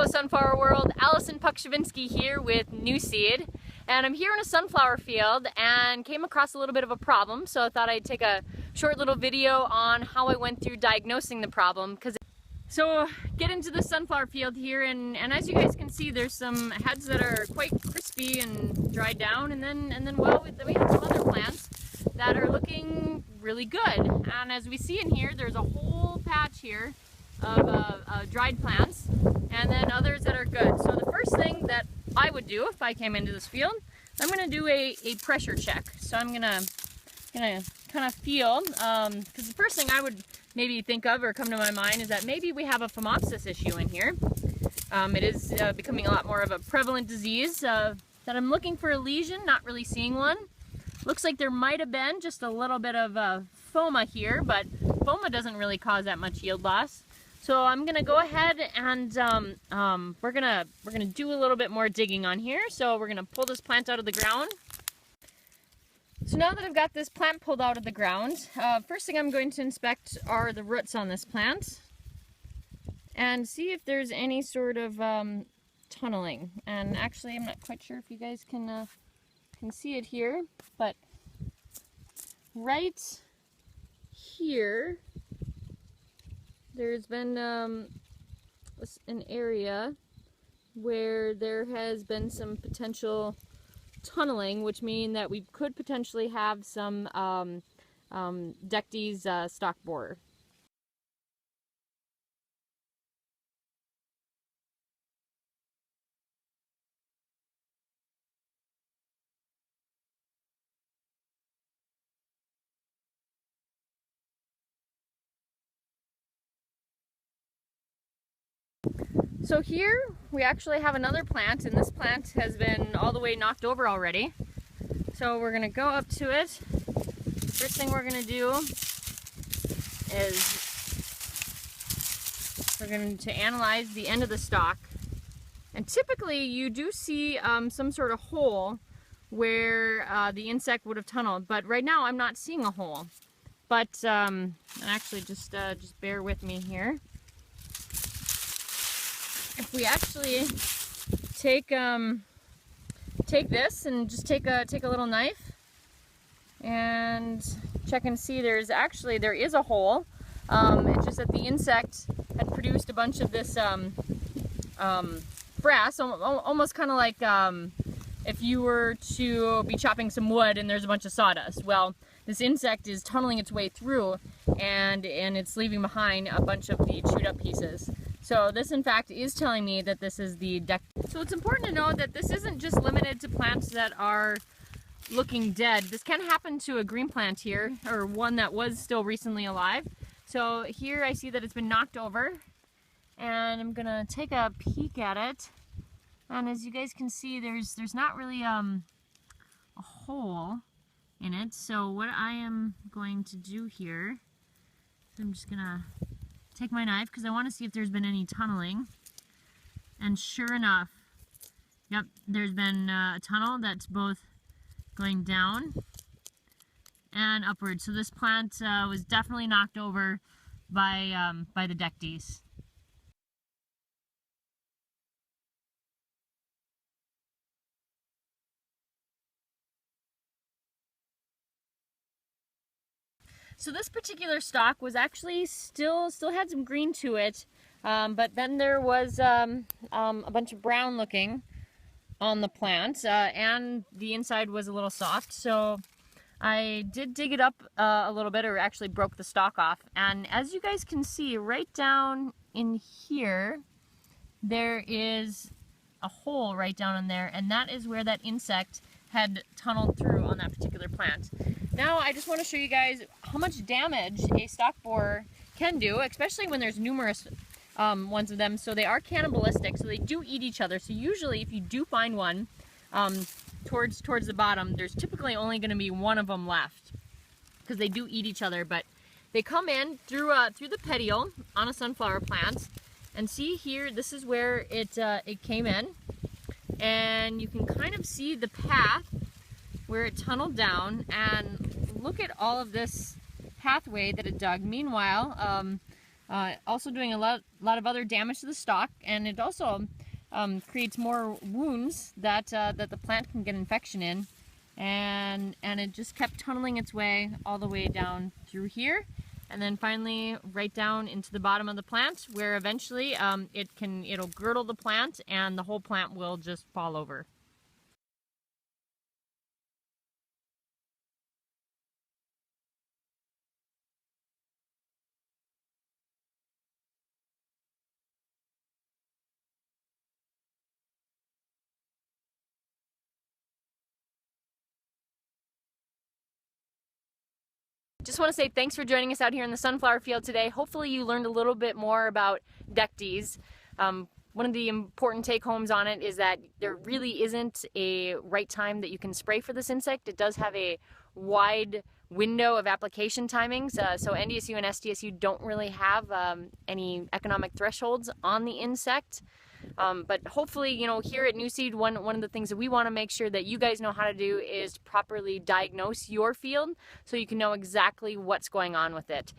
Hello Sunflower World, Alison Pokrzywinski here with Nuseed, and I'm here in a sunflower field and came across a little bit of a problem, so I thought I'd take a short little video on how I went through diagnosing the problem. So get into the sunflower field here, and as you guys can see, there's some heads that are quite crispy and dried down, and then well, we have some other plants that are looking really good. And as we see in here, there's a whole patch here of dried plants, and then others that are good. So the first thing that I would do if I came into this field, I'm going to do a pressure check. So I'm gonna kind of feel, because the first thing I would maybe think of or come to my mind is that maybe we have a phomopsis issue in here. It is becoming a lot more of a prevalent disease. That I'm looking for a lesion, not really seeing one. Looks like there might have been just a little bit of phoma here, but phoma doesn't really cause that much yield loss. So I'm gonna go ahead and we're gonna do a little bit more digging on here. So we're gonna pull this plant out of the ground. So now that I've got this plant pulled out of the ground, first thing I'm going to inspect are the roots on this plant and see if there's any sort of tunneling. And actually, I'm not quite sure if you guys can see it here, but right here there's been an area where there has been some potential tunneling, which means that we could potentially have some Dectes stalk borer. So here we actually have another plant, and this plant has been all the way knocked over already. So we're going to go up to it. First thing we're going to do is we're going to analyze the end of the stalk. And typically you do see some sort of hole where the insect would have tunneled, but right now I'm not seeing a hole. But and actually just bear with me here. If we actually take this and just take a little knife and check and see, there is a hole. It's just that the insect had produced a bunch of this frass, almost kind of like if you were to be chopping some wood and there's a bunch of sawdust. Well, this insect is tunneling its way through, and it's leaving behind a bunch of the chewed up pieces. So this in fact is telling me that this is the Dectes. So it's important to know that this isn't just limited to plants that are looking dead. This can happen to a green plant here, or one that was still recently alive. So here I see that it's been knocked over, and I'm gonna take a peek at it. And as you guys can see, there's not really a hole in it. So what I am going to do here, I'm just gonna take my knife because I want to see if there's been any tunneling. And sure enough, yep, there's been a tunnel that's both going down and upward. So this plant was definitely knocked over by the Dectes. So this particular stalk was actually still had some green to it, but then there was a bunch of brown looking on the plant, and the inside was a little soft. So I did dig it up a little bit, or actually broke the stalk off. And as you guys can see, right down in here, there is a hole right down in there, and that is where that insect had tunneled through on that particular plant. Now I just want to show you guys how much damage a stalk borer can do, especially when there's numerous ones of them. So they are cannibalistic, so they do eat each other. So usually if you do find one towards the bottom, there's typically only going to be one of them left, because they do eat each other. But they come in through the petiole on a sunflower plant, and see here, this is where it came in, and you can kind of see the path where it tunneled down, and look at all of this pathway that it dug. Meanwhile, Also doing a lot of other damage to the stalk, and it also creates more wounds that that the plant can get infection in, and it just kept tunneling its way all the way down through here, and then finally right down into the bottom of the plant, where eventually it'll girdle the plant and the whole plant will just fall over. Just want to say thanks for joining us out here in the sunflower field today. Hopefully you learned a little bit more about Dectes. One of the important take-homes on it is that there really isn't a right time that you can spray for this insect. It does have a wide window of application timings, so NDSU and SDSU don't really have any economic thresholds on the insect. But hopefully, you know, here at Nuseed, one of the things that we want to make sure that you guys know how to do is properly diagnose your field so you can know exactly what's going on with it.